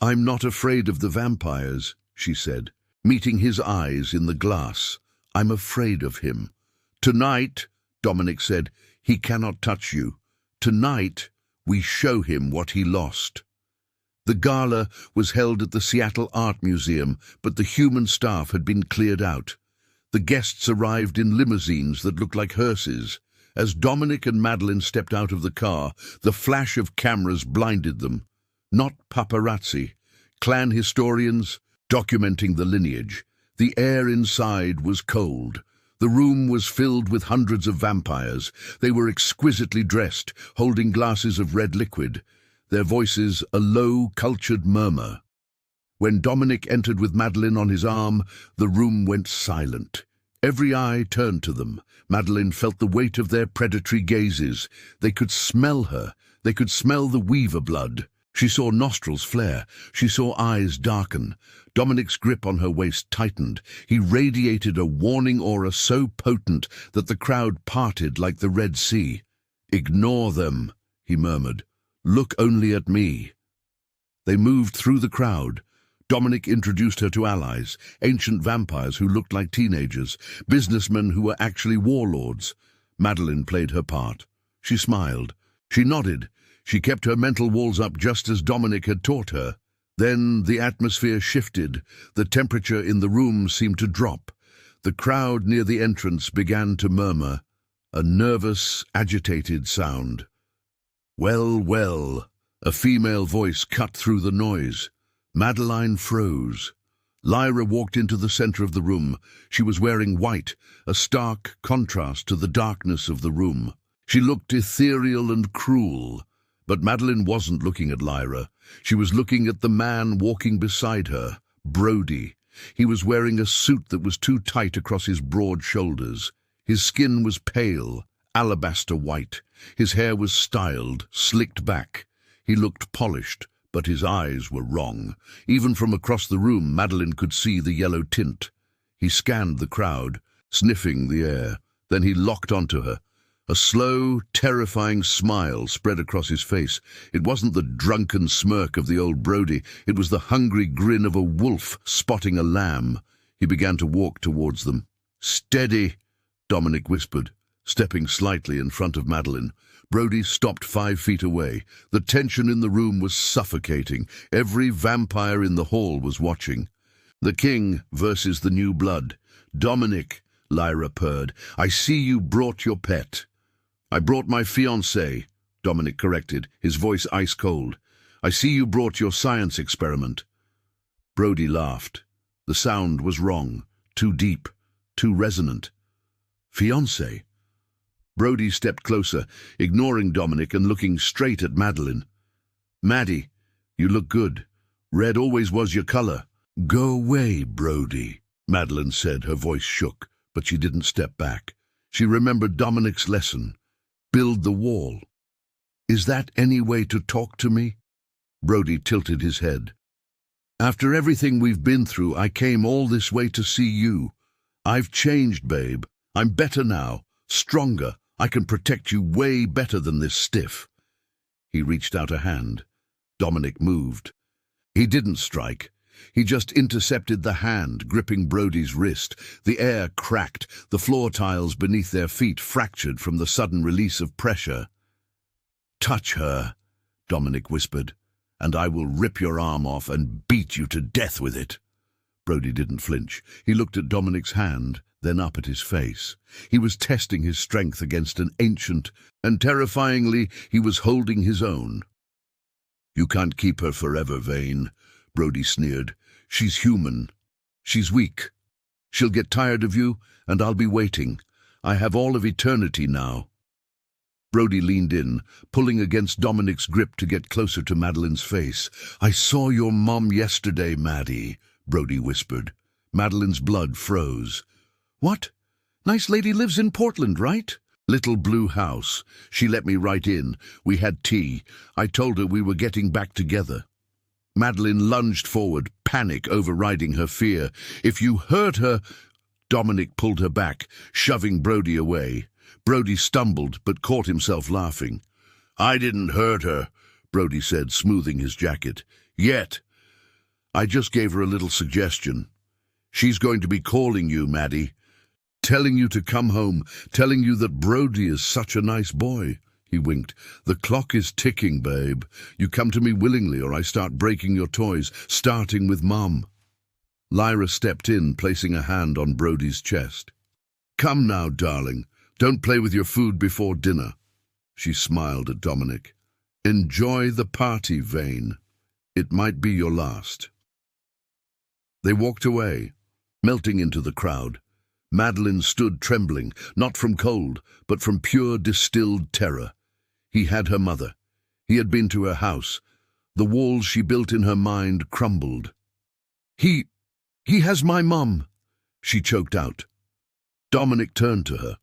"I'm not afraid of the vampires," she said, meeting his eyes in the glass. "I'm afraid of him." "Tonight," Dominic said, "he cannot touch you. Tonight, we show him what he lost." The gala was held at the Seattle Art Museum, but the human staff had been cleared out. The guests arrived in limousines that looked like hearses. As Dominic and Madeline stepped out of the car, the flash of cameras blinded them. Not paparazzi, clan historians documenting the lineage. The air inside was cold. The room was filled with hundreds of vampires. They were exquisitely dressed, holding glasses of red liquid, their voices a low, cultured murmur. When Dominic entered with Madeline on his arm, the room went silent. Every eye turned to them. Madeline felt the weight of their predatory gazes. They could smell her. They could smell the weaver blood. She saw nostrils flare. She saw eyes darken. Dominic's grip on her waist tightened. He radiated a warning aura so potent that the crowd parted like the Red Sea. "Ignore them," he murmured. "Look only at me." They moved through the crowd. Dominic introduced her to allies, ancient vampires who looked like teenagers, businessmen who were actually warlords. Madeline played her part. She smiled. She nodded. She kept her mental walls up just as Dominic had taught her. Then the atmosphere shifted. The temperature in the room seemed to drop. The crowd near the entrance began to murmur, a nervous, agitated sound. "Well, well," a female voice cut through the noise. Madeline froze. Lyra walked into the center of the room. She was wearing white, a stark contrast to the darkness of the room. She looked ethereal and cruel. But Madeline wasn't looking at Lyra. She was looking at the man walking beside her, Brody. He was wearing a suit that was too tight across his broad shoulders. His skin was pale, alabaster white. His hair was styled, slicked back. He looked polished, but his eyes were wrong. Even from across the room, Madeline could see the yellow tint. He scanned the crowd, sniffing the air. Then he locked onto her. A slow, terrifying smile spread across his face. It wasn't the drunken smirk of the old Brody. It was the hungry grin of a wolf spotting a lamb. He began to walk towards them. "Steady," Dominic whispered, stepping slightly in front of Madeline. Brody stopped 5 feet away. The tension in the room was suffocating. Every vampire in the hall was watching. "The king versus the new blood. Dominic," Lyra purred, "I see you brought your pet." "I brought my fiancée," Dominic corrected, his voice ice cold. "I see you brought your science experiment." Brody laughed. The sound was wrong, too deep, too resonant. "Fiancée?" Brody stepped closer, ignoring Dominic and looking straight at Madeline. "Maddie, you look good. Red always was your color." "Go away, Brody," Madeline said. Her voice shook, but she didn't step back. She remembered Dominic's lesson. Build the wall. "Is that any way to talk to me?" Brody tilted his head. "After everything we've been through, I came all this way to see you. I've changed, babe. I'm better now, stronger. I can protect you way better than this stiff." He reached out a hand. Dominic moved. He didn't strike. He just intercepted the hand, gripping Brody's wrist. The air cracked. The floor tiles beneath their feet fractured from the sudden release of pressure. "Touch her," Dominic whispered, "and I will rip your arm off and beat you to death with it." Brody didn't flinch. He looked at Dominic's hand, then up at his face. He was testing his strength against an ancient, and terrifyingly, he was holding his own. "You can't keep her forever, Vane," Brody sneered. "She's human. She's weak. She'll get tired of you, and I'll be waiting. I have all of eternity now." Brody leaned in, pulling against Dominic's grip to get closer to Madeline's face. "I saw your mom yesterday, Maddie," Brody whispered. Madeline's blood froze. "What? Nice lady lives in Portland, right?" "Little blue house. She let me right in. We had tea. I told her we were getting back together." Madeline lunged forward, panic overriding her fear. "If you hurt her—" Dominic pulled her back, shoving Brody away. Brody stumbled, but caught himself laughing. "I didn't hurt her," Brody said, smoothing his jacket. "Yet. I just gave her a little suggestion. She's going to be calling you, Maddie. Telling you to come home, telling you that Brody is such a nice boy." He winked. "The clock is ticking, babe. You come to me willingly or I start breaking your toys, starting with Mom." Lyra stepped in, placing a hand on Brody's chest. "Come now, darling. Don't play with your food before dinner." She smiled at Dominic. "Enjoy the party, Vane. It might be your last." They walked away, melting into the crowd. Madeline stood trembling, not from cold, but from pure distilled terror. He had her mother. He had been to her house. The walls she built in her mind crumbled. He has my mum," she choked out. Dominic turned to her.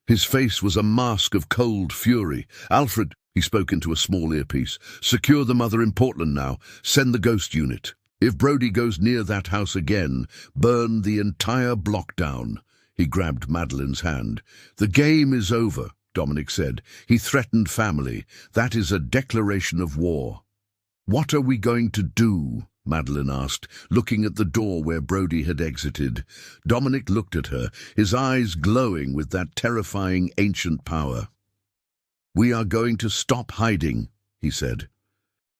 His face was a mask of cold fury. "Alfred," he spoke into a small earpiece, "secure the mother in Portland now. Send the ghost unit. If Brody goes near that house again, burn the entire block down." He grabbed Madeline's hand. "The game is over," Dominic said. "He threatened family. That is a declaration of war." "What are we going to do?" Madeline asked, looking at the door where Brody had exited. Dominic looked at her, his eyes glowing with that terrifying ancient power. "We are going to stop hiding," he said.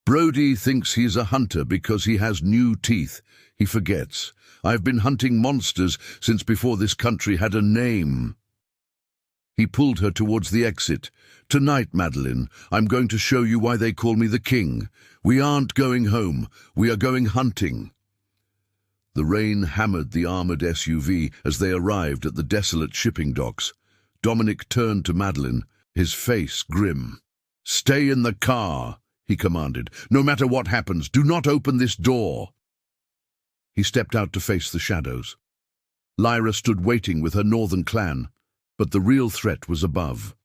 "Brody thinks he's a hunter because he has new teeth. He forgets. I've been hunting monsters since before this country had a name." He pulled her towards the exit. "Tonight, Madeline, I'm going to show you why they call me the king. We aren't going home. We are going hunting." The rain hammered the armored SUV as they arrived at the desolate shipping docks. Dominic turned to Madeline, his face grim. "Stay in the car," he commanded. "No matter what happens, do not open this door." He stepped out to face the shadows. Lyra stood waiting with her northern clan, but the real threat was above.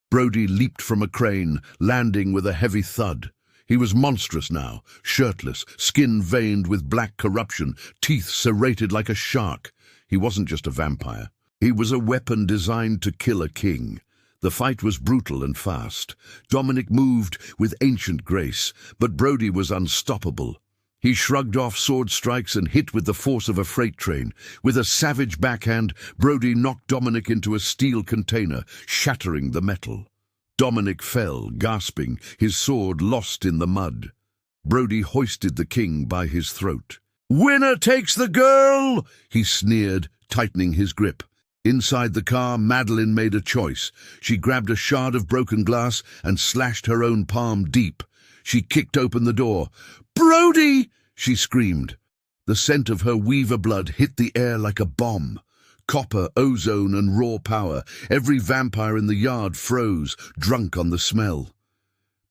Brody leaped from a crane, landing with a heavy thud. He was monstrous now, shirtless, skin veined with black corruption, teeth serrated like a shark. He wasn't just a vampire. He was a weapon designed to kill a king. The fight was brutal and fast. Dominic moved with ancient grace, but Brody was unstoppable. He shrugged off sword strikes and hit with the force of a freight train. With a savage backhand, Brody knocked Dominic into a steel container, shattering the metal. Dominic fell, gasping, his sword lost in the mud. Brody hoisted the king by his throat. "Winner takes the girl!" he sneered, tightening his grip. Inside the car, Madeline made a choice. She grabbed a shard of broken glass and slashed her own palm deep. She kicked open the door. "Brody!" she screamed. The scent of her weaver blood hit the air like a bomb. Copper, ozone, and raw power. Every vampire in the yard froze, drunk on the smell.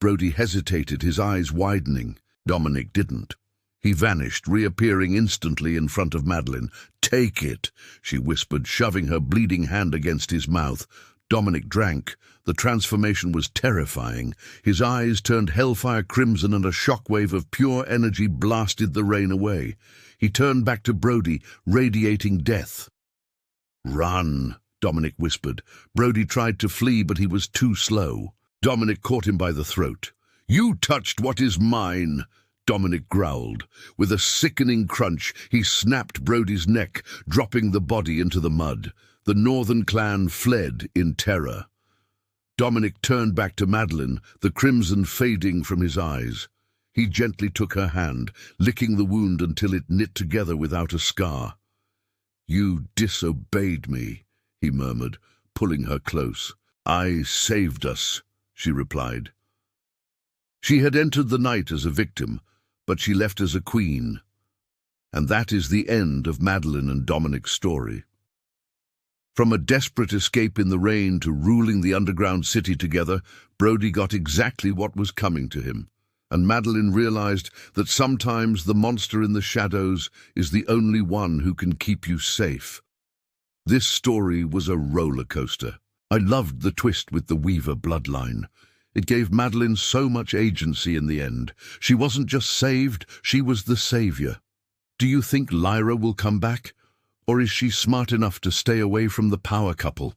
Brody hesitated, his eyes widening. Dominic didn't. He vanished, reappearing instantly in front of Madeline. "Take it," she whispered, shoving her bleeding hand against his mouth. Dominic drank. The transformation was terrifying. His eyes turned hellfire crimson and a shockwave of pure energy blasted the rain away. He turned back to Brody, radiating death. "Run," Dominic whispered. Brody tried to flee, but he was too slow. Dominic caught him by the throat. "You touched what is mine," Dominic growled. With a sickening crunch, he snapped Brody's neck, dropping the body into the mud. The northern clan fled in terror. Dominic turned back to Madeline, the crimson fading from his eyes. He gently took her hand, licking the wound until it knit together without a scar. "You disobeyed me," he murmured, pulling her close. "I saved us," she replied. She had entered the night as a victim, but she left as a queen. And that is the end of Madeline and Dominic's story. From a desperate escape in the rain to ruling the underground city together, Brody got exactly what was coming to him. And Madeline realized that sometimes the monster in the shadows is the only one who can keep you safe. This story was a roller coaster. I loved the twist with the Weaver bloodline. It gave Madeline so much agency in the end. She wasn't just saved, she was the savior. Do you think Lyra will come back? Or is she smart enough to stay away from the power couple?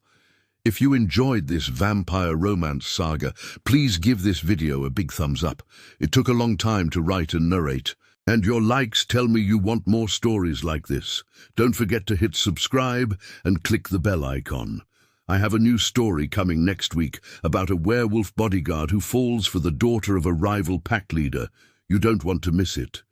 If you enjoyed this vampire romance saga, please give this video a big thumbs up. It took a long time to write and narrate. And your likes tell me you want more stories like this. Don't forget to hit subscribe and click the bell icon. I have a new story coming next week about a werewolf bodyguard who falls for the daughter of a rival pack leader. You don't want to miss it.